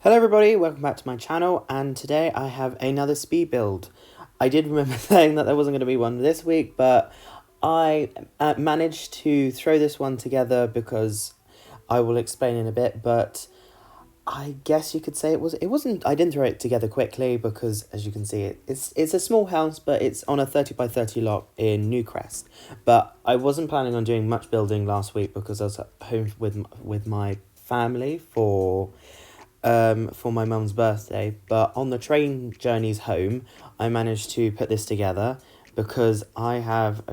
Hello everybody, welcome back to my channel, and today I have another speed build. I did remember saying that there wasn't going to be one this week, but I managed to throw this one together because I will explain in a bit, but I guess you could say I didn't throw it together quickly because, as you can see, it's a small house, but it's on a 30 by 30 lot in Newcrest. But I wasn't planning on doing much building last week because I was at home with my family for my mum's birthday. But on the train journeys home, I managed to put this together because I have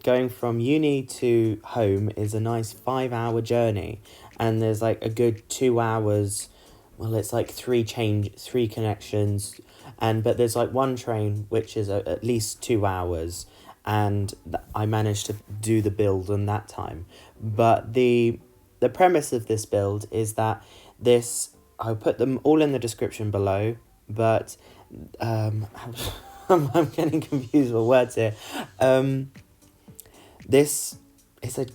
going from uni to home is a nice 5 hour journey, and there's like a good 2 hours. Well, it's like three connections, but there's like one train which is at least 2 hours, and I managed to do the build in that time. But the premise of this build is that I'll put them all in the description below, but I'm getting confused with words here. This is a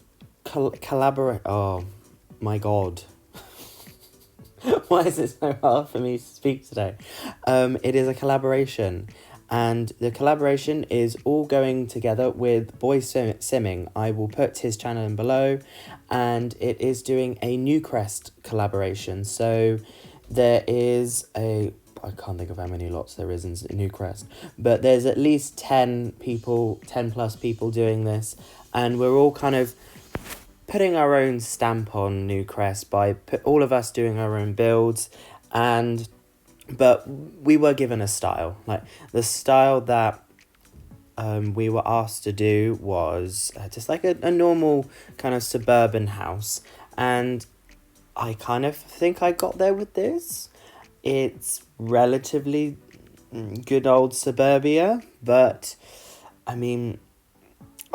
collaborate. Oh my god. Why is it so hard for me to speak today? It is a collaboration, and the collaboration is all going together with Boysimming. I will put his channel in below, and it is doing a Newcrest collaboration. So there is I can't think of how many lots there is in Newcrest, but there's at least 10 plus people doing this, and we're all kind of putting our own stamp on Newcrest by all of us doing our own builds, but we were given a style. Like, the style that we were asked to do was just like a normal kind of suburban house, and I kind of think I got there with this. It's relatively good old suburbia, but I mean,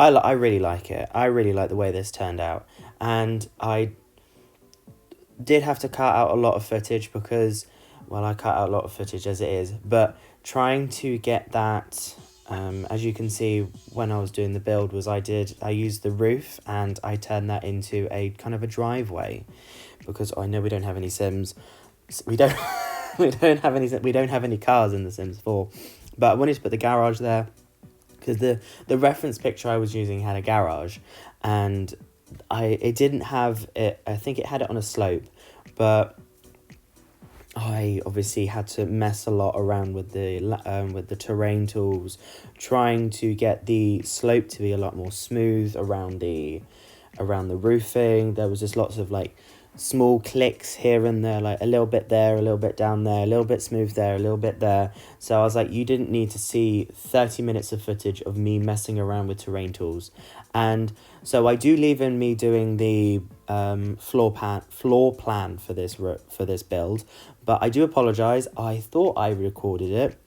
I really like it. I really like the way this turned out. And I did have to cut out a lot of footage because, well, I cut out a lot of footage as it is. But trying to get that, as you can see when I was doing the build, I used the roof and I turned that into a kind of a driveway. Because I know we don't have any Sims. We don't have any cars in The Sims 4. But I wanted to put the garage there, because the reference picture I was using had a garage, and it didn't have it. I think it had it on a slope, but I obviously had to mess a lot around with the terrain tools, trying to get the slope to be a lot more smooth around the roofing. There was just lots of like small clicks here and there, like a little bit there, a little bit down there, a little bit smooth there, a little bit there. So I was like, you didn't need to see 30 minutes of footage of me messing around with terrain tools. And so I do leave in me doing the floor plan for this build, but I do apologize. I thought I recorded it.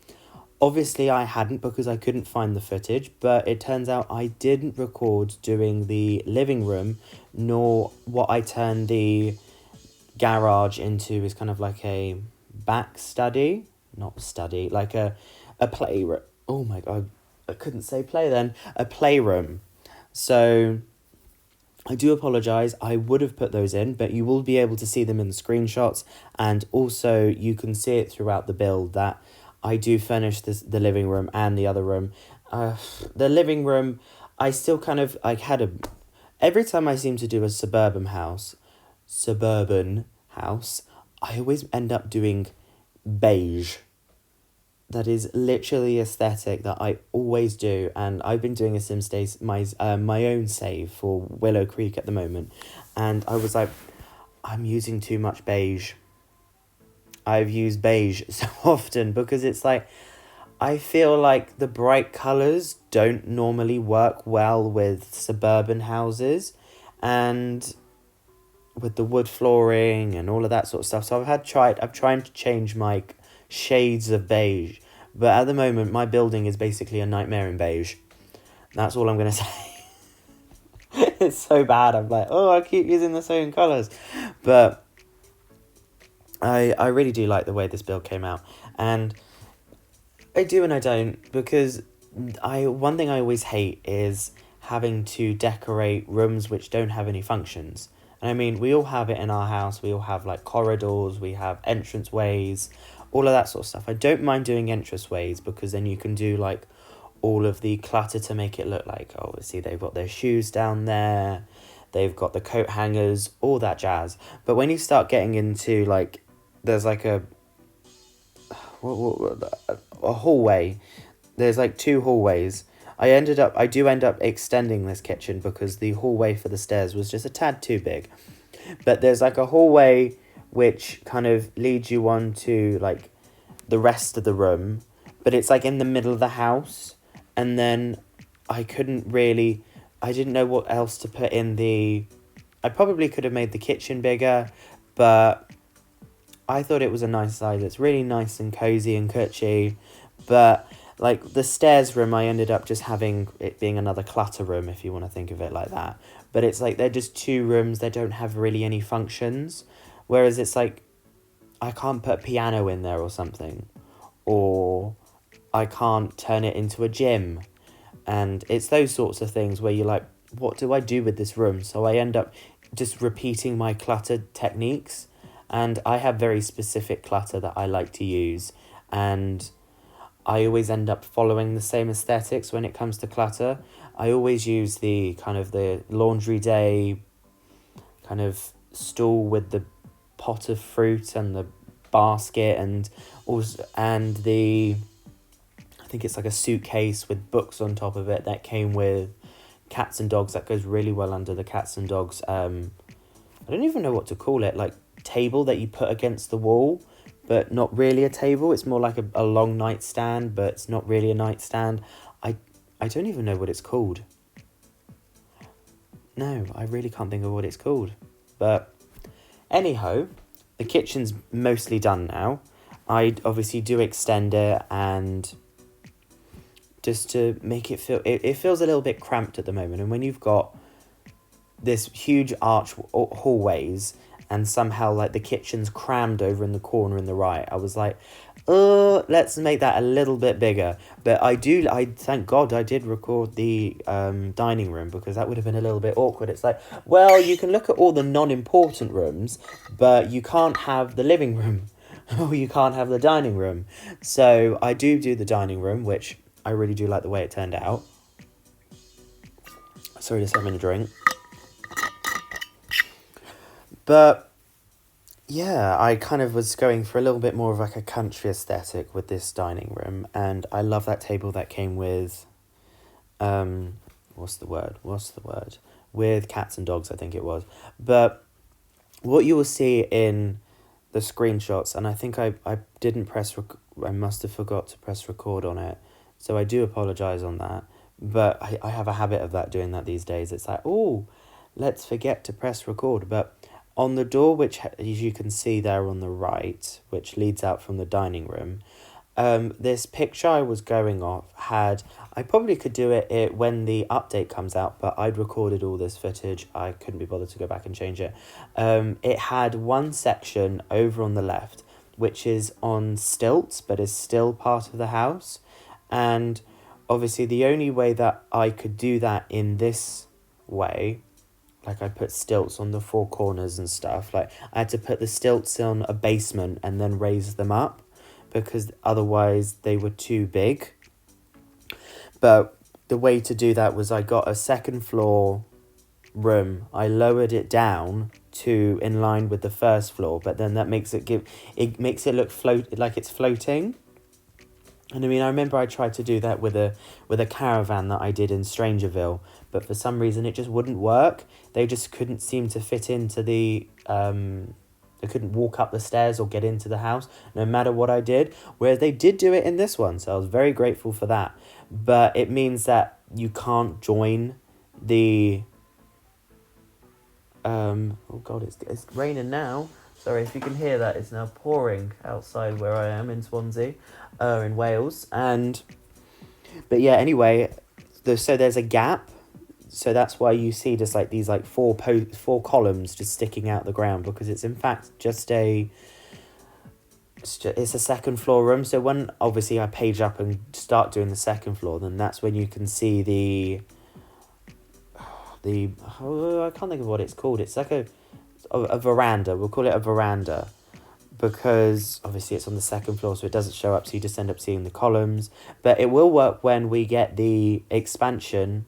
Obviously, I hadn't, because I couldn't find the footage, but it turns out I didn't record doing the living room, nor what I turned the garage into is kind of like a back study, not study, like a playroom. Oh my god, I couldn't say play then. A playroom. So I do apologise. I would have put those in, but you will be able to see them in the screenshots, and also you can see it throughout the build that I do furnish the living room and the other room. The living room, I still kind of every time I seem to do a suburban house, I always end up doing beige. That is literally the aesthetic that I always do, and I've been doing a Simstasis, my own save for Willow Creek at the moment, and I was like, I'm using too much beige. I've used beige so often because it's like, I feel like the bright colours don't normally work well with suburban houses and with the wood flooring and all of that sort of stuff. So I'm trying to change my shades of beige, but at the moment my building is basically a nightmare in beige. That's all I'm going to say. It's so bad. I'm like, I keep using the same colours. But I really do like the way this build came out, and I do and I don't, because one thing I always hate is having to decorate rooms which don't have any functions. And I mean, we all have it in our house. We all have like corridors, we have entrance ways, all of that sort of stuff. I don't mind doing entrance ways because then you can do like all of the clutter to make it look like, obviously they've got their shoes down there, they've got the coat hangers, all that jazz. But when you start getting into like, there's like a hallway, there's like 2 hallways. I do end up extending this kitchen because the hallway for the stairs was just a tad too big. But there's like a hallway which kind of leads you on to like the rest of the room, but it's like in the middle of the house. And then I didn't know what else to put in I probably could have made the kitchen bigger, but I thought it was a nice size. It's really nice and cozy and cutchy, but like the stairs room, I ended up just having it being another clutter room, if you want to think of it like that. But it's like they're just 2 rooms, they don't have really any functions. Whereas it's like, I can't put a piano in there or something, or I can't turn it into a gym. And it's those sorts of things where you're like, what do I do with this room? So I end up just repeating my clutter techniques. And I have very specific clutter that I like to use. And I always end up following the same aesthetics when it comes to clutter. I always use the kind of the laundry day kind of stool with the pot of fruit and the basket, and also I think it's like a suitcase with books on top of it that came with cats and dogs. That goes really well under the cats and dogs. I don't even know what to call it, like table that you put against the wall, but not really a table. It's more like a long nightstand, but it's not really a nightstand. I don't even know what it's called. No, I really can't think of what it's called. But anyhow, the kitchen's mostly done now. I obviously do extend it, and just to make it feel, it feels a little bit cramped at the moment. And when you've got this huge arch hallways, and somehow like the kitchen's crammed over in the corner in the right, I was like, oh, let's make that a little bit bigger. But I thank God I did record the dining room, because that would have been a little bit awkward. It's like, well, you can look at all the non-important rooms, but you can't have the living room, or you can't have the dining room. So I do the dining room, which I really do like the way it turned out. Sorry, just having a drink. But yeah, I kind of was going for a little bit more of like a country aesthetic with this dining room, and I love that table that came with, what's the word? With cats and dogs, I think it was. But what you will see in the screenshots, and I think I didn't I must have forgot to press record on it, so I do apologise on that. But I have a habit of doing that these days. It's like, oh, let's forget to press record. But on the door, which as you can see there on the right, which leads out from the dining room, this picture I was going off I probably could do it when the update comes out, but I'd recorded all this footage. I couldn't be bothered to go back and change it. It had one section over on the left, which is on stilts, but is still part of the house. And obviously the only way that I could do that in this way, like I put stilts on the 4 corners and stuff, like I had to put the stilts on a basement and then raise them up, because otherwise they were too big. But the way to do that was I got a 2nd floor room, I lowered it down to in line with the 1st floor, but then that makes it look like it's floating. And I mean, I remember I tried to do that with a caravan that I did in Strangerville, but for some reason it just wouldn't work. They just couldn't seem to fit into they couldn't walk up the stairs or get into the house, no matter what I did. Whereas they did do it in this one, so I was very grateful for that. But it means that you can't join the... oh God, it's raining now. Sorry if you can hear that. It's now pouring outside where I am in Swansea, in Wales. But yeah, anyway, so there's a gap. So that's why you see just like these like four columns just sticking out the ground, because it's in fact it's a 2nd floor room. So when obviously I page up and start doing the 2nd floor, then that's when you can see I can't think of what it's called. It's like a veranda. We'll call it a veranda because obviously it's on the second floor, so it doesn't show up, so you just end up seeing the columns. But it will work when we get the expansion.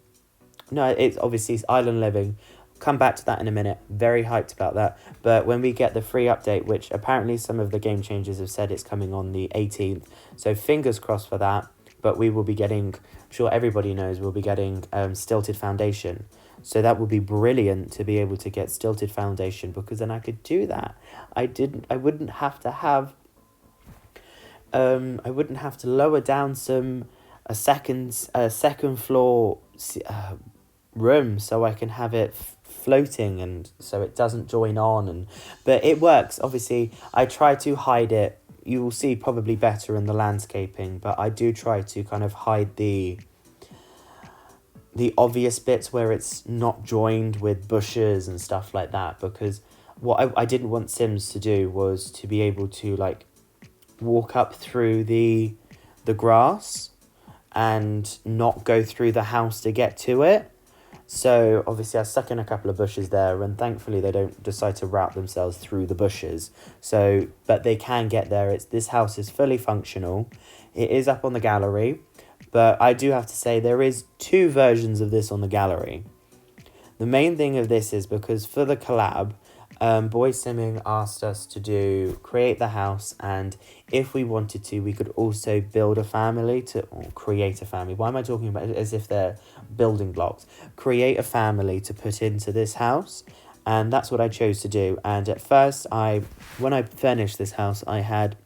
No, it's obviously island living. Come back to that in a minute. Very hyped about that. But when we get the free update, which apparently some of the game changers have said it's coming on the 18th, so fingers crossed for that. But we will be getting, I'm sure everybody knows, we'll be getting Stilted Foundation. So that would be brilliant to be able to get Stilted Foundation, because then I could do that. I wouldn't have to lower down a second floor room so I can have it floating, and so it doesn't join on, but it works. Obviously I try to hide it. You will see probably better in the landscaping, but I do try to kind of hide the obvious bits where it's not joined with bushes and stuff like that, because what I didn't want Sims to do was to be able to like walk up through the grass and not go through the house to get to it. So obviously I stuck in a couple of bushes there, and thankfully they don't decide to route themselves through the bushes. So, but they can get there. This house is fully functional. It is up on the gallery, but I do have to say there is 2 versions of this on the gallery. The main thing of this is because for the collab, Boysimming asked us to create the house, and if we wanted to, we could also build a family or create a family. Why am I talking about it as if they're building blocks? Create a family to put into this house, and that's what I chose to do. And at first, when I finished this house, I had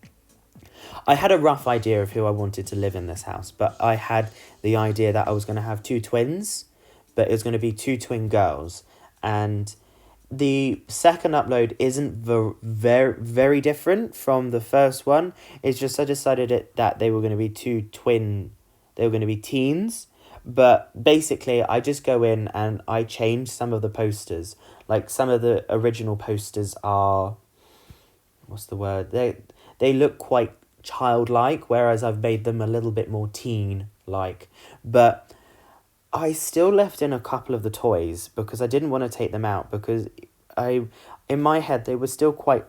a rough idea of who I wanted to live in this house, but I had the idea that I was going to have 2 twins, but it was going to be 2 twin girls. And the second upload isn't very different from the first one. It's just I decided that they were going to be they were going to be teens. But basically, I just go in and I change some of the posters. Like some of the original posters are, what's the word? They look quite childlike, whereas I've made them a little bit more teen-like. But I still left in a couple of the toys because I didn't want to take them out, because in my head, they were still quite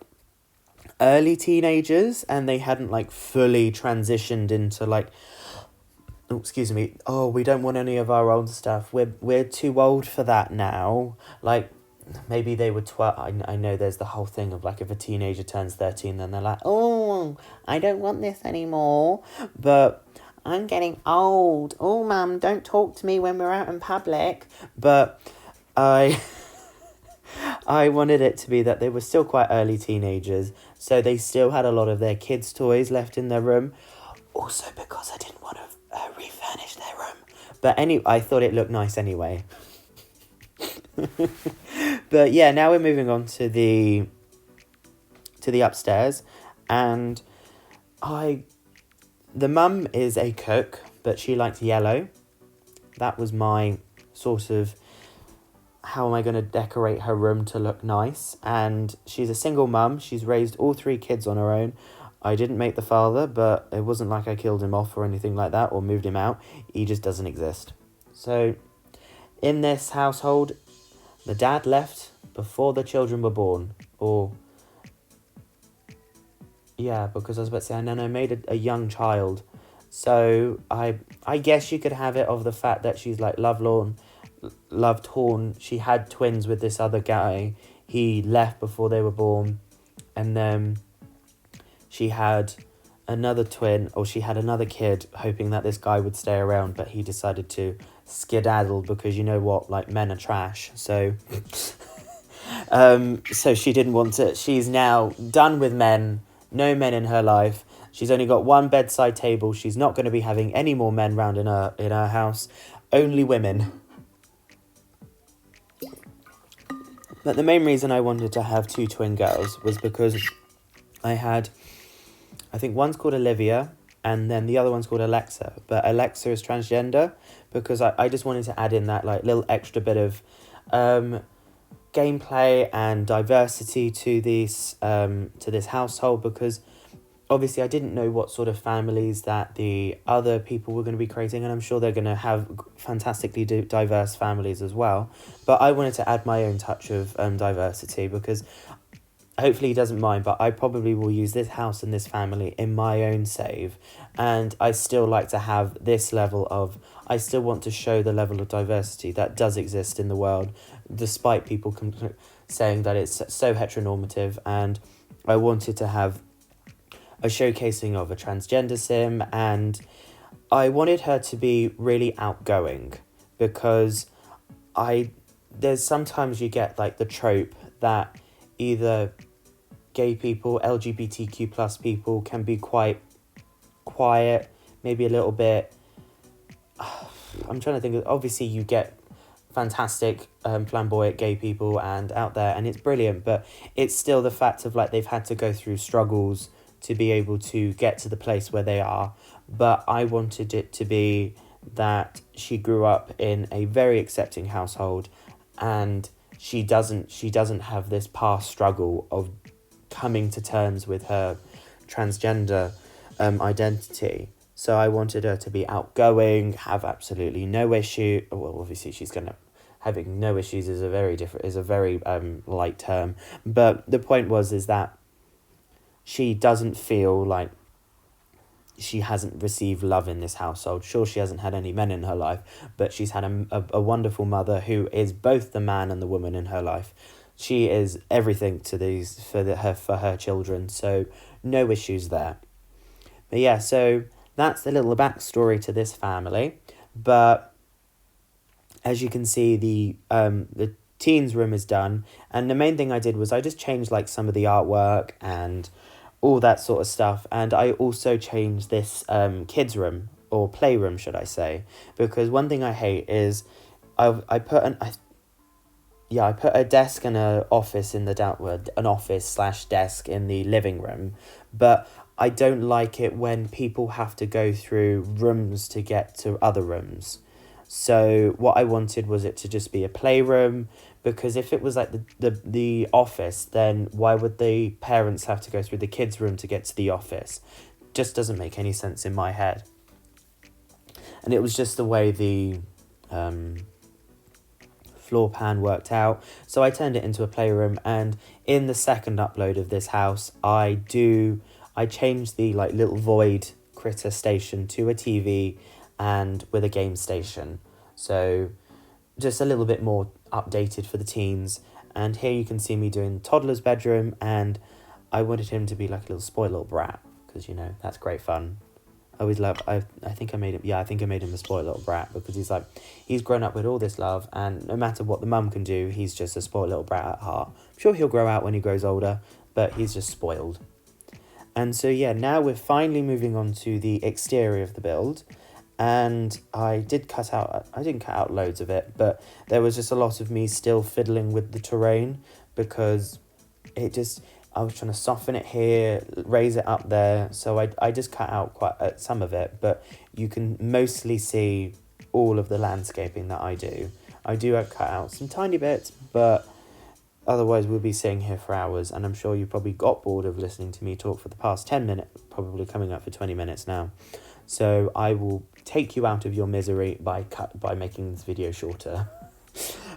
early teenagers and they hadn't like fully transitioned into like, we don't want any of our old stuff. We're too old for that now. Like maybe they were 12. I know there's the whole thing of like if a teenager turns 13, then they're like, oh, I don't want this anymore. But I'm getting old. Oh, Mum, don't talk to me when we're out in public. But I wanted it to be that they were still quite early teenagers, so they still had a lot of their kids' toys left in their room. Also because I didn't want to refurnish their room. But anyway, I thought it looked nice anyway. But yeah, now we're moving on to the upstairs, and the mum is a cook, but she likes yellow. That was my sort of, how am I going to decorate her room to look nice? And she's a single mum. She's raised all 3 kids on her own. I didn't make the father, but it wasn't like I killed him off or anything like that or moved him out. He just doesn't exist. So in this household, the dad left before the children were born. Because I was about to say, and then I made a young child. So I guess you could have it of the fact that she's like love torn. She had twins with this other guy. He left before they were born. And then she had another twin, or she had another kid, hoping that this guy would stay around, but he decided to skedaddle because you know what, like men are trash. So so she didn't want to. She's now done with men. No men in her life. She's only got 1 bedside table. She's not going to be having any more men round in her house. Only women. But the main reason I wanted to have 2 twin girls was because I think one's called Olivia and then the other one's called Alexa. But Alexa is transgender because I just wanted to add in that like little extra bit of gameplay and diversity to this household, because obviously I didn't know what sort of families that the other people were going to be creating, and I'm sure they're going to have fantastically diverse families as well. But I wanted to add my own touch of diversity, because hopefully he doesn't mind, but I probably will use this house and this family in my own save. And I still like to have this level of, I still want to show the level of diversity that does exist in the world, despite people saying that it's so heteronormative. And I wanted to have a showcasing of a transgender sim, and I wanted her to be really outgoing, because there's sometimes you get like the trope that either gay people, LGBTQ plus people can be quite quiet, maybe a little bit, I'm trying to think of, obviously you get fantastic flamboyant gay people and out there, and it's brilliant, but it's still the fact of like they've had to go through struggles to be able to get to the place where they are. But I wanted it to be that she grew up in a very accepting household, and she doesn't have this past struggle of coming to terms with her transgender identity. So I wanted her to be outgoing, have absolutely no issue. Well, obviously having no issues is a very light term, but the point is that she doesn't feel like she hasn't received love in this household. Sure, she hasn't had any men in her life, but she's had a wonderful mother who is both the man and the woman in her life. She is everything to these for her children, so no issues there. But yeah, so that's the little backstory to this family. But as you can see, the teens room is done, and the main thing I did was I just changed like some of the artwork and all that sort of stuff. And I also changed this kids room, or playroom should I say, because one thing I hate is I put a desk and an office in an office/desk in the living room, but I don't like it when people have to go through rooms to get to other rooms. So what I wanted was it to just be a playroom, because if it was like the office, then why would the parents have to go through the kids' room to get to the office? Just doesn't make any sense in my head. And it was just the way the floor plan worked out. So I turned it into a playroom, and in the second upload of this house, I changed the like little void critter station to a TV and with a game station. So just a little bit more updated for the teens. And here you can see me doing toddler's bedroom, and I wanted him to be like a little spoiled little brat, because that's great fun. I think I made him a spoiled little brat, because he's grown up with all this love, and no matter what the mum can do, he's just a spoiled little brat at heart. I'm sure he'll grow out when he grows older, but he's just spoiled. And so yeah, now we're finally moving on to the exterior of the build. And I didn't cut out loads of it, but there was just a lot of me still fiddling with the terrain, because I was trying to soften it here, raise it up there. So I just cut out quite some of it, but you can mostly see all of the landscaping that I do. I do cut out some tiny bits, but otherwise we'll be sitting here for hours, and I'm sure you probably got bored of listening to me talk for the past 10 minutes, probably coming up for 20 minutes now. So I will take you out of your misery by making this video shorter.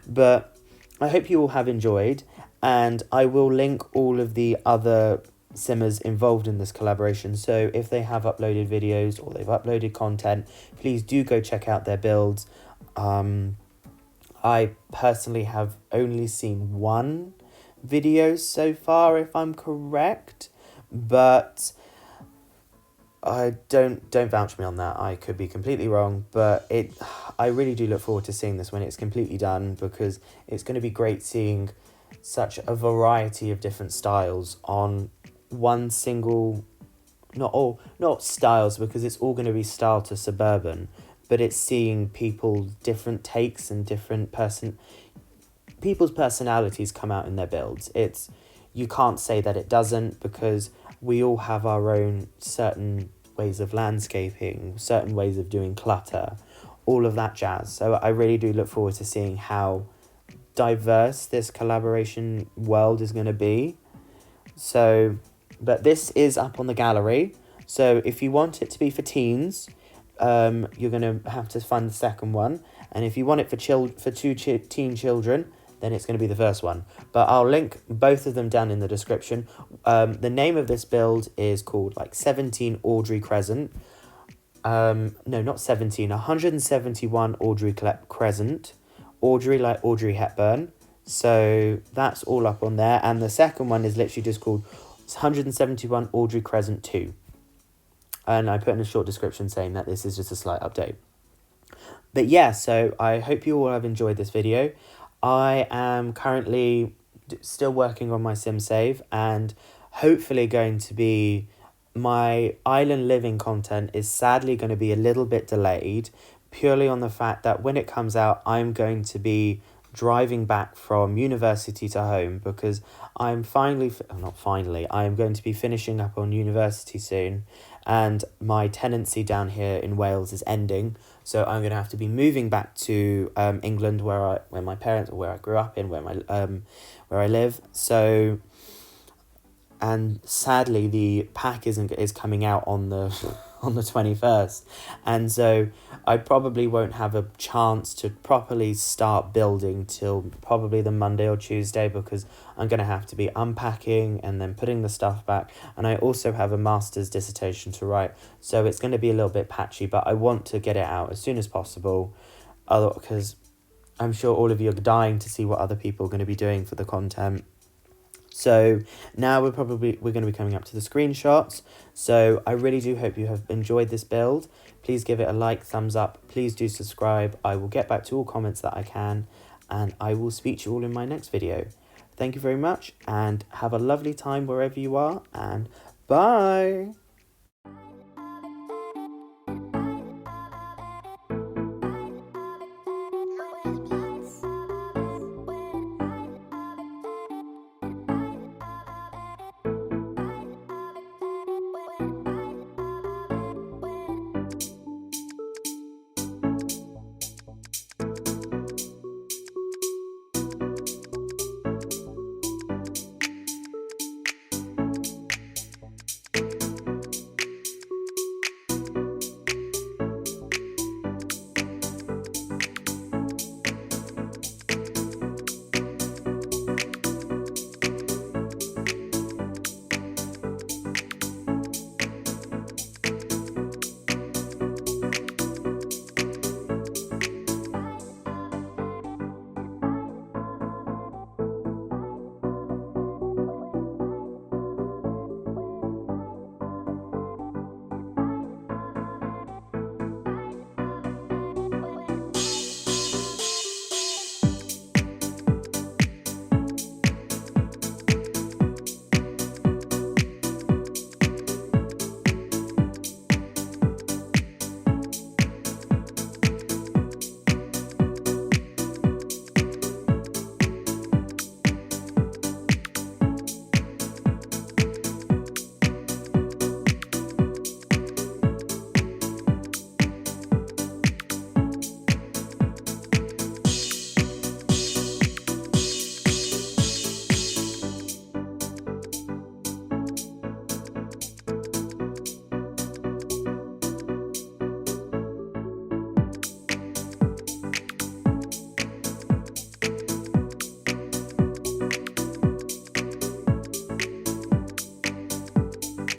But I hope you all have enjoyed, and I will link all of the other simmers involved in this collaboration. So if they have uploaded videos or they've uploaded content, please do go check out their builds. I personally have only seen one video so far, if I'm correct, but I don't vouch me on that. I could be completely wrong, but I really do look forward to seeing this when it's completely done, because it's going to be great seeing such a variety of different styles on one single, not styles, because it's all going to be style to suburban, but it's seeing people's different takes and people's personalities come out in their builds. You can't say that it doesn't, because we all have our own certain ways of landscaping, certain ways of doing clutter, all of that jazz. So I really do look forward to seeing how diverse this collaboration world is going to be. So But this is up on the gallery. So if you want it to be for teens, you're going to have to find the second one. And if you want it for teen children, then it's going to be the first one. But I'll link both of them down in the description. The name of this build is called like 17 Audrey Crescent. No, not 17, 171 Audrey Crescent. Audrey like Audrey Hepburn. So that's all up on there. And the second one is literally just called 171 Audrey Crescent 2. And I put in a short description saying that this is just a slight update. But yeah, so I hope you all have enjoyed this video. I am currently still working on my sim save, and hopefully going to be, my island living content is sadly going to be a little bit delayed, purely on the fact that when it comes out, I'm going to be driving back from university to home, because I'm I am going to be finishing up on university soon, and my tenancy down here in Wales is ending, so I'm going to have to be moving back to England, where my parents, or where I grew up in, where I live. So, and sadly the pack is coming out on the on the 21st, and so I probably won't have a chance to properly start building till probably the Monday or Tuesday, because I'm going to have to be unpacking and then putting the stuff back, and I also have a master's dissertation to write, so it's going to be a little bit patchy, but I want to get it out as soon as possible, because I'm sure all of you are dying to see what other people are going to be doing for the content. So now we're going to be coming up to the screenshots. So I really do hope you have enjoyed this build. Please give it a like, thumbs up. Please do subscribe. I will get back to all comments that I can, and I will speak to you all in my next video. Thank you very much, and have a lovely time wherever you are, and bye.